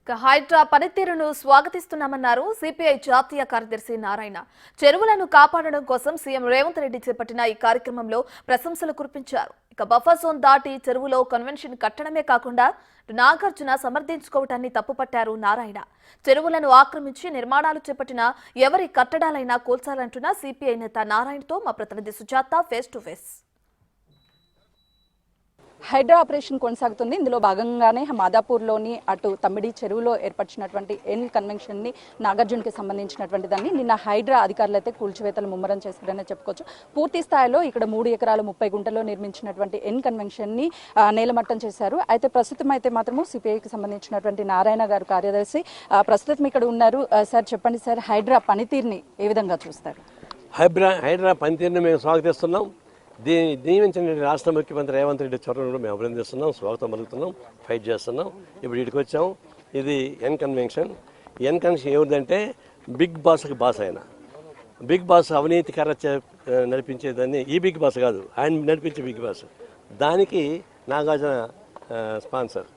హైడ్రా పనితీరును స్వాగతిస్తున్నామన్నారు సిపిఐ జాతీయ కార్యదర్శి నారాయణ. చెరువులను కాపాడడం కోసం సీఎం రేవంత్ రెడ్డి చేపట్టిన ఈ కార్యక్రమంలో ప్రశంసలు కురిపించారు. ఇక బఫర్ జోన్ దాటి చెరువులో కన్వెన్షన్ కట్టడమే కాకుండా నాగార్జున సమర్థించుకోవటాన్ని తప్పుపట్టారు నారాయణ. చెరువులను ఆక్రమించి నిర్మాణాలు చేపట్టిన ఎవరి కట్టడాలైనా కూల్చాలంటున్న సిపిఐ నేత నారాయణతో మా ప్రతినిధి Sujatha face to face. Hydraa operation కొనసాగుతుంది. ఇందులో భాగంగానే మాదాపూర్లోని అటు తమ్మిడి చెరువులో ఏర్పరిచినటువంటి ఎన్ కన్వెన్షన్ని నాగార్జునకి సంబంధించినటువంటి దాన్ని నిన్న హైడ్రా అధికారులు అయితే కూల్చివేతలు ముమ్మరం చేశారనే చెప్పుకోవచ్చు. పూర్తి స్థాయిలో ఇక్కడ 3 ఎకరాలు 30 గుంటల్లో నిర్మించినటువంటి ఎన్ కన్వెన్షన్ని నేలమట్టం చేశారు. అయితే ప్రస్తుతం అయితే మాత్రము సిపిఐకి సంబంధించినటువంటి నారాయణ గారు కార్యదర్శి ప్రస్తుతం ఇక్కడ ఉన్నారు. సార్ చెప్పండి సార్, హైడ్రా పనితీరుని ఏ విధంగా చూస్తారు? హైడ్రా పనితీరుని మేము స్వాగతిస్తున్నాం. దీన్ని నియమించిన రాష్ట్ర ముఖ్యమంత్రి రేవంత్ రెడ్డి చొరవను మేము అభినందిస్తున్నాం, స్వాగతం పలుకుతున్నాం, ఫైట్ చేస్తున్నాం. ఇప్పుడు ఇక్కడికి వచ్చాం. ఇది ఎన్ కన్వెన్షన్. ఎన్ కన్వెన్షన్ ఏమిటంటే బిగ్ బాస్కి బాస్. ఆయన బిగ్ బాస్ అవినీతికర నడిపించేదాన్ని ఈ బిగ్ బాస్ కాదు, ఆయన నడిపించే బిగ్ బాస్. దానికి నాగార్జున స్పాన్సర్.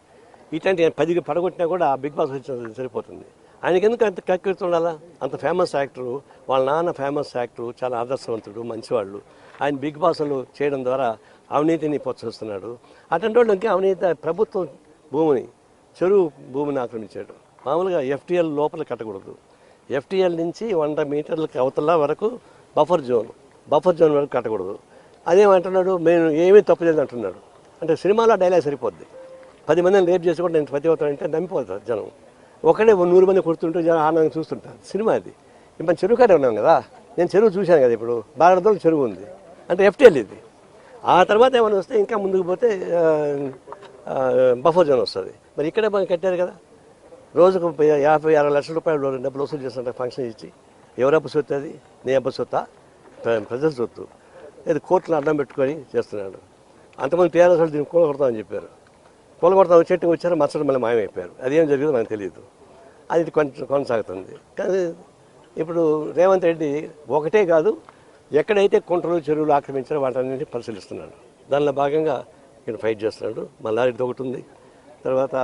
ఇట్లాంటి 10 పడగొట్టినా కూడా బిగ్ బాస్ వచ్చి సరిపోతుంది. ఆయనకి ఎందుకు అంత కక్కిరిస్తూ ఉండాలా? అంత ఫేమస్ యాక్టరు, వాళ్ళ నాన్న ఫేమస్ యాక్టరు, చాలా ఆదర్శవంతుడు, మంచివాళ్ళు. ఆయన బిగ్ బాస్లు చేయడం ద్వారా అవినీతిని ప్రోత్సహిస్తున్నాడు. అటువంటి వాళ్ళు ఇంకా అవినీతి ప్రభుత్వం భూమిని, చెరువు భూమిని ఆక్రమించాడు. మామూలుగా ఎఫ్టీఎల్ లోపల కట్టకూడదు. ఎఫ్టీఎల్ నుంచి 100 మీటర్లకి అవతల వరకు బఫర్ జోన్ వరకు కట్టకూడదు. అదేమంటున్నాడు, మేము ఏమీ తప్పు చేయలేదు అంటున్నాడు. అంటే సినిమాలో డైలాగ్ సరిపోద్ది. 10 మందిని రేపు చేసి కూడా నేను ప్రతి అవుతానంటే నమ్మిపోతారు జనం. ఒకడే 100 మంది కొడుతుంటే జనం ఆనందంగా చూస్తుంటారు. సినిమా అది. ఇప్పుడు చెరువు కాడే ఉన్నాం కదా, నేను చెరువు చూశాను కదా. ఇప్పుడు బాగడతో చెరువు ఉంది అంటే ఎఫ్టీఎల్ ఇది. ఆ తర్వాత ఏమైనా వస్తే ఇంకా ముందుకు పోతే బఫర్ జోన్ వస్తుంది. మరి ఇక్కడే మనం కట్టారు కదా. రోజుకు 50-60 లక్షల రూపాయలు డబ్బులు వసూలు చేస్తుంటే ఫంక్షన్ ఇచ్చి. ఎవరు అబ్బు సొత్తు అది? నీ అబ్బు సొత్తా? ప్రజల సొత్తు. ఇది కోర్టులో అడ్డం పెట్టుకొని చేస్తున్నాడు. అంతమంది టీఆర్ఎస్ వాళ్ళు దీన్ని కూలగొడతామని చెప్పారు. కూలగొడతాం చెట్టుకు వచ్చారు, మచ్చడు మళ్ళీ మాయమైపోయారు. అదేం జరిగిందో మనకు తెలియదు. అది కొనసాగుతుంది. కానీ ఇప్పుడు రేవంత్ రెడ్డి ఒకటే కాదు, ఎక్కడైతే కుంటలు చెరువులు ఆక్రమించారో వాటన్నింటినీ పరిశీలిస్తున్నాడు. దానిలో భాగంగా ఇక్కడ ఫైట్ చేస్తున్నాడు. మల్లారెడ్డి ఒకటి ఉంది, తర్వాత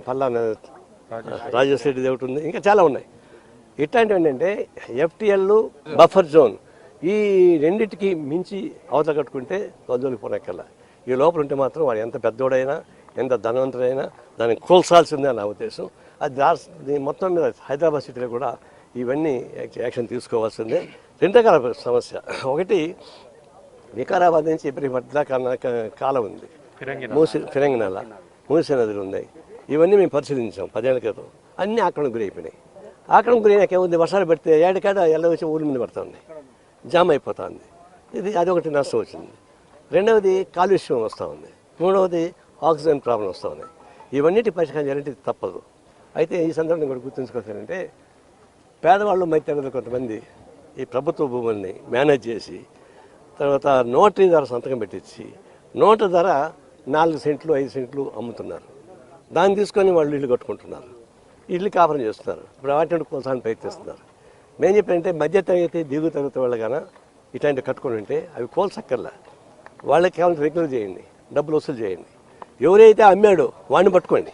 పల్లా రాజేష్ రెడ్డిది ఒకటి ఉంది, ఇంకా చాలా ఉన్నాయి. ఇట్లాంటివి ఏంటంటే ఎఫ్టీఎల్, బఫర్ జోన్, ఈ రెండింటికి మించి అవతల కట్టుకుంటే రోజులకి పోనక్కల్లా. ఈ లోపల ఉంటే మాత్రం వాడు ఎంత పెద్దోడైనా, ఎంత ధనవంతుడైనా దాన్ని కూల్చాల్సిందే నా ఉద్దేశం. అది మొత్తం మీద హైదరాబాద్ సిటీలో కూడా ఇవన్నీ యాక్షన్ తీసుకోవాల్సిందే. 2 రకాల సమస్య. ఒకటి, వికారాబాద్ నుంచి ఇప్పటికి కాలం ఉంది, ఫిరంగినాల, మూసీ నదులు ఉన్నాయి. ఇవన్నీ మేము పరిశీలించాం 10 ఏళ్ల క్రితం. అన్నీ ఆక్రమణకు గురైపోయినాయి. ఆక్రమణకు గురైనాక ఏముంది, వర్షాలు పెడితే ఏడకాడ ఎల్ల వచ్చి ఊరి మీద పడుతూ ఉంది, జామ్ అయిపోతూ ఉంది. అదొకటి నష్టం వచ్చింది. రెండవది కాలుష్యం వస్తూ ఉంది. మూడవది ఆక్సిజన్ ప్రాబ్లం వస్తూ ఉన్నాయి. ఇవన్నిటి పరిష్కారం చేయాలంటే తప్పదు. అయితే ఈ సందర్భంగా కూడా గుర్తుంచుకోవాలంటే, పేదవాళ్ళు మైతేనలు కొంతమంది ఈ ప్రభుత్వ భూముల్ని మేనేజ్ చేసి తర్వాత నోటరీ ధర సంతకం పెట్టించి నోటు ధర 4 సెంట్లు 5 సెంట్లు అమ్ముతున్నారు. దాన్ని తీసుకొని వాళ్ళు ఇల్లు కట్టుకుంటున్నారు, ఇల్లు కాపురం చేస్తున్నారు. ఇప్పుడు వాటిని కోసాన్ని ప్రయత్నిస్తున్నారు. మేము చెప్పారంటే మధ్యతరగతి దిగువ తరగతి వాళ్ళకైనా ఇట్లాంటివి కట్టుకుని ఉంటే అవి కోల్సక్కర్లా. వాళ్ళకి కావాలంటే రెగ్యులర్ చేయండి, డబ్బులు వసూలు చేయండి. ఎవరైతే అమ్మాడో వాడిని పట్టుకోండి,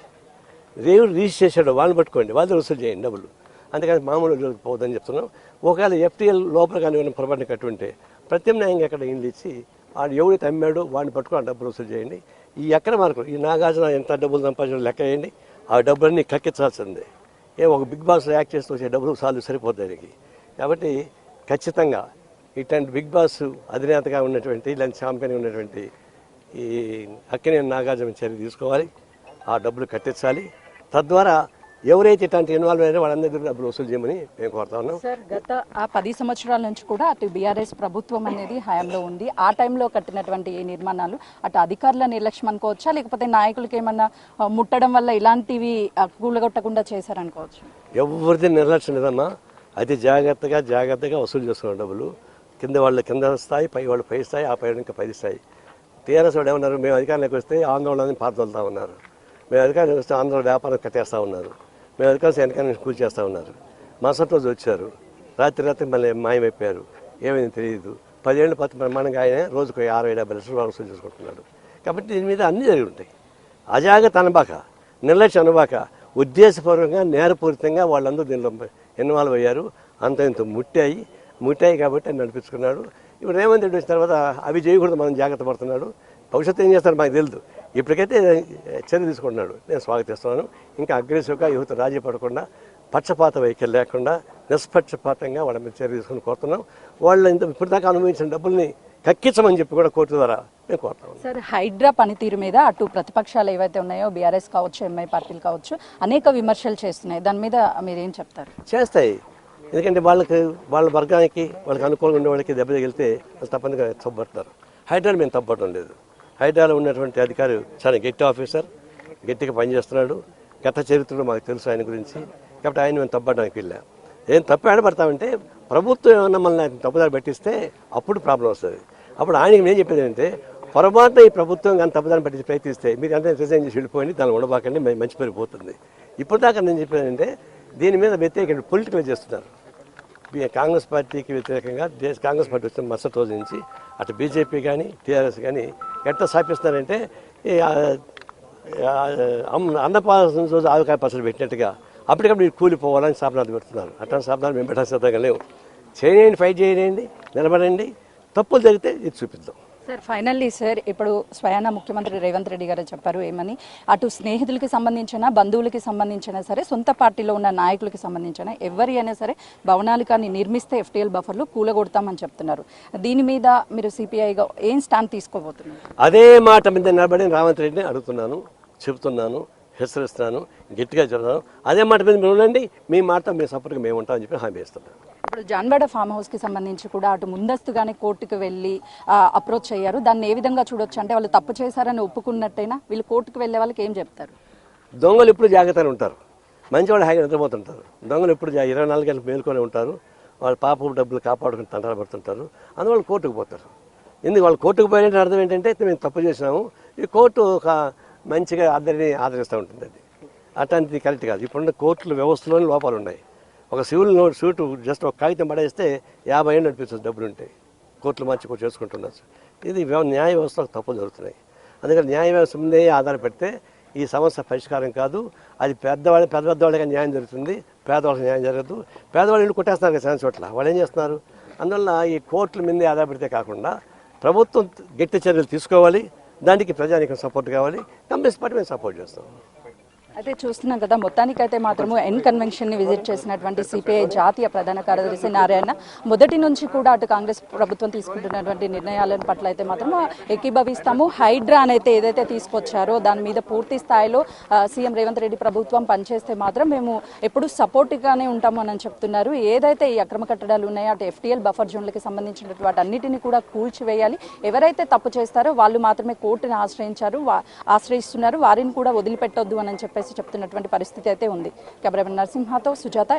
ఎవరు రిజిస్టర్ చేశాడో వాళ్ళని పట్టుకోండి, వాళ్ళని వసూలు చేయండి డబ్బులు. అంతేకాని మామూలు పోదని చెప్తున్నాం. ఒకవేళ ఎఫ్టీఎల్ లోపల కానీ ఏమైనా పొరపాటున కట్టుంటే ప్రత్యామ్నాయంగా ఎక్కడ ఇండ్లు ఇచ్చి వాడు ఎవరైతే అమ్మాడో వాడిని పట్టుకొని డబ్బులు వసూలు చేయండి. ఈ ఎక్కడ మార్కులు, ఈ నాగార్జున ఎంత డబ్బులు సంపాదించడం లెక్క వేయండి. ఆ డబ్బులన్నీ కక్కించాల్సిందే. ఒక బిగ్ బాస్ యాక్ట్ చేస్తూ వచ్చే డబ్బులు సరిపోద్ది దానికి. కాబట్టి ఖచ్చితంగా ఇట్లాంటి బిగ్ బాస్ అధినేతగా ఉన్నటువంటి, ఇలాంటి ఛాంపియన్గా ఉన్నటువంటి ఈ అక్కినేని నాగార్జున చర్య తీసుకోవాలి. ఆ డబ్బులు కట్టించాలి. తద్వారా ఎవరైతే ఇట్లాంటి ఇన్వాల్వ్ అయ్యారో వాళ్ళందరి డబ్బులు వసూలు చేయమని మేము కోరుతా ఉన్నాం. సార్, గత 10 సంవత్సరాల నుంచి కూడా అటు బీఆర్ఎస్ ప్రభుత్వం అనేది హయాంలో ఉంది. ఆ టైంలో కట్టినటువంటి ఈ నిర్మాణాలు అటు అధికారుల నిర్లక్ష్యం అనుకోవచ్చా, లేకపోతే నాయకులకి ఏమన్నా ముట్టడం వల్ల ఇలాంటివి కూలగొట్టకుండా చేశారనుకోవచ్చు? ఎవరిది నిర్లక్ష్యం లేదమ్మా. అది జాగ్రత్తగా వసూలు చేసుకున్న డబ్బులు కింద వాళ్ళు కింద స్థాయి, పై వాళ్ళు పై స్థాయి, ఆ పై ఇంకా 10 స్థాయి. టీఆర్ఎస్ వాడు ఏమన్నారు, మేము అధికారంలోకి వస్తే ఆందోళనని పాల్గొలుతూ ఉన్నారు, మేము అధికారంలోకి వస్తే ఆంధ్ర వ్యాపారం కట్టేస్తూ ఉన్నారు, మేము అధికారం వెనకాల కూల్చేస్తూ ఉన్నారు. మరుసటి రోజు వచ్చారు, రాత్రి మళ్ళీ మాయమైపోయారు. ఏమైంది తెలియదు. 10 ఏళ్ళు బ్రహ్మాండంగా ఆయన రోజుకు 60-70 లక్షలు వసూలు చేసుకుంటున్నాడు. కాబట్టి దీని మీద అన్నీ జరిగి ఉంటాయి. అజాగ్రత్త అనబాక, నిర్లక్ష్యం అనబాక ఉద్దేశపూర్వకంగా నేరపూరితంగా వాళ్ళందరూ దీనిలో ఇన్వాల్వ్ అయ్యారు. అంత ఇంత ముట్టాయి కాబట్టి ఆయన నడిపించుకున్నాడు. ఇప్పుడు రేవంత్ రెడ్డి వచ్చిన తర్వాత అవి చేయకూడదు, మనం జాగ్రత్త పడుతున్నాడు. భవిష్యత్తు ఏం చేస్తాడు మాకు తెలియదు. ఇప్పటికైతే చర్య తీసుకుంటున్నాడు, నేను స్వాగతిస్తున్నాను. ఇంకా అగ్రెసివ్గా యువత రాజీ పడకుండా, పక్షపాత వైఖరి లేకుండా నిష్పక్షపాతంగా వాళ్ళ మీద చర్య తీసుకుని కోరుతున్నాం. వాళ్ళు ఇప్పటిదాకా అనుభవించిన డబ్బుల్ని కక్కించమని చెప్పి కూడా కోర్టు ద్వారా మేము కోరుతాం. సార్, హైడ్రా పనితీరు మీద అటు ప్రతిపక్షాలు ఏవైతే ఉన్నాయో బీఆర్ఎస్ కావచ్చు, ఎంఐ పార్టీలు కావచ్చు, అనేక విమర్శలు చేస్తున్నాయి. దాని మీద మీరేం చెప్తారు? చేస్తాయి, ఎందుకంటే వాళ్ళ వర్గానికి వాళ్ళకి అనుకూలంగా ఉండే వాళ్ళకి దెబ్బ తగిలితే వాళ్ళు తప్పనిగా తప్పుపడతారు. హైడ్రాలో మేము తప్పడం లేదు. హైడ్రాలో ఉన్నటువంటి అధికారి చాలా గట్టి ఆఫీసర్, గట్టిగా పనిచేస్తున్నాడు. గత చరిత్రలో మాకు తెలుసు ఆయన గురించి, కాబట్టి ఆయన మేము తప్పడానికి వెళ్ళాం. ఏం తప్పు ఏడబడతామంటే ప్రభుత్వం ఏమన్నా మనల్ని తప్పుదారి పట్టిస్తే అప్పుడు ప్రాబ్లం వస్తుంది. అప్పుడు ఆయనకి నేను చెప్పేది ఏంటంటే, పొరపాటున ఈ ప్రభుత్వం కానీ తప్పుదారి పట్టి ప్రయత్నిస్తే మీరు అంటే రిజైన్ చేసి వెళ్ళిపోయింది, దాన్ని ఉండబాకండి, మంచి పేరు పోతుంది. ఇప్పటిదాకా నేను చెప్పేది ఏంటంటే, దీని మీద వ్యతిరేకంగా పొలిటికల్ చేస్తున్నారు. కాంగ్రెస్ పార్టీకి వ్యతిరేకంగా కాంగ్రెస్ పార్టీ వచ్చిన మరుసటి రోజు నుంచి అటు బీజేపీ కానీ టీఆర్ఎస్ కానీ ఎట్లా స్థాపిస్తున్నారంటే, అన్నపాసన రోజు ఆవకాయ పచ్చడి పెట్టినట్టుగా అప్పటికప్పుడు మీరు కూలిపోవాలని శాపనాలు పెడుతున్నారు. అట్లాంటి శాపనాలు మేము పెట్టాల్సిన సిద్ధంగా లేవు. చేయండి, ఫైట్ చేయండి, నిలబడండి, తప్పులు జరిగితే ఇది చూపిద్దాం. సార్, ఫైనల్లీ సార్, ఇప్పుడు స్వయాన ముఖ్యమంత్రి రేవంత్ రెడ్డి గారు చెప్పారు ఏమని, అటు స్నేహితులకి సంబంధించిన, బంధువులకి సంబంధించిన సరే, సొంత పార్టీలో ఉన్న నాయకులకి సంబంధించిన ఎవరి అయినా సరే భవనాలు కానీ నిర్మిస్తే FTL బఫర్లు కూలగొడతామని చెప్తున్నారు. దీని మీద మీరు సిపిఐగా ఏం స్టాండ్ తీసుకోబోతున్నారు? అదే మాట మీద నిలబడి రేవంత్ రెడ్డిని అడుగుతున్నాను, చెబుతున్నాను, హెచ్చరిస్తున్నాను, గట్టిగా చెప్తున్నాను. అదే మాట మీద మీరు ఉండండి, మీ మాట మీ సపోర్ట్గా మేము ఉంటామని చెప్పి హామీ ఇస్తున్నాను. ఇప్పుడు జాన్వాడ ఫామ్ హౌస్కి సంబంధించి కూడా అటు ముందస్తుగానే కోర్టుకు వెళ్ళి అప్రోచ్ అయ్యారు. దాన్ని ఏ విధంగా చూడొచ్చు అంటే, వాళ్ళు తప్పు చేశారని ఒప్పుకున్నట్టయినా వీళ్ళు కోర్టుకు వెళ్ళే వాళ్ళకి ఏం చెప్తారు? దొంగలు ఎప్పుడు జాగ్రత్తగా ఉంటారు, మంచి వాళ్ళు హాయిగా నిద్రపోతుంటారు. దొంగలు ఎప్పుడు 24 గంటలు మేలుకొని ఉంటారు. వాళ్ళు పాప డబ్బులు కాపాడుకుని తంటాలు పడుతుంటారు. అందువల్ల కోర్టుకు పోతారు. ఎందుకు వాళ్ళు కోర్టుకు పోయినట్టు అర్థం ఏంటంటే, మేము తప్పు చేసినాము, ఈ కోర్టు ఒక మంచిగా అందరినీ ఆదరిస్తూ ఉంటుంది. అది అట్లాంటిది కరెక్ట్ కాదు. ఇప్పుడున్న కోర్టుల వ్యవస్థలోని లోపాలు ఉన్నాయి. ఒక సివిల్ సూటు జస్ట్ ఒక కాగితం పడేస్తే 50 ఏళ్ళు నడిపించచ్చు, డబ్బులు ఉంటాయి. కోర్టులు మంచి కూడా చేసుకుంటున్నారు. ఇది న్యాయ వ్యవస్థలో తప్పులు జరుగుతున్నాయి. అందుకని న్యాయ వ్యవస్థ ముందే ఆధారపెడితే ఈ సమస్య పరిష్కారం కాదు. అది పెద్దవాళ్ళకి న్యాయం జరుగుతుంది, పేదవాళ్ళకి న్యాయం జరగదు. పేదవాళ్ళు ఇల్లు కొట్టేస్తున్నారు కదా చాలా చోట్ల, వాళ్ళు ఏం చేస్తున్నారు? అందువల్ల ఈ కోర్టుల మీదే ఆధారపెడితే కాకుండా ప్రభుత్వం గట్టి చర్యలు తీసుకోవాలి. దానికి ప్రజానికి సపోర్ట్ కావాలి. కమ్యూనిస్ట్ పార్టీ మేము సపోర్ట్ చేస్తాం. అయితే చూస్తున్నాం కదా, మొత్తానికైతే మాత్రము ఎన్ కన్వెన్షన్ని విజిట్ చేసినటువంటి సిపిఐ జాతీయ ప్రధాన కార్యదర్శి నారాయణ మొదటి నుంచి కూడా అటు కాంగ్రెస్ ప్రభుత్వం తీసుకుంటున్నటువంటి నిర్ణయాల పట్ల అయితే మాత్రం ఏకీభవిస్తాము. హైడ్రా అయితే ఏదైతే తీసుకొచ్చారో దాని మీద పూర్తి స్థాయిలో సీఎం రేవంత్ రెడ్డి ప్రభుత్వం పనిచేస్తే మాత్రం మేము ఎప్పుడు సపోర్టివ్గానే ఉంటాము అని చెప్తున్నారు. ఏదైతే ఈ అక్రమ కట్టడాలు ఉన్నాయో అటు FTL బఫర్ జోన్లకి సంబంధించినటువంటి వాటన్నిటిని కూడా కూల్చివేయాలి. ఎవరైతే తప్పు చేస్తారో వాళ్ళు మాత్రమే కోర్టును ఆశ్రయిస్తున్నారు, వారిని కూడా వదిలిపెట్టొద్దు అని చెప్పేసి చెప్తున్నటువంటి పరిస్థితి అయితే ఉంది. కెమెరామెన్ నరసింహతో సుజాత.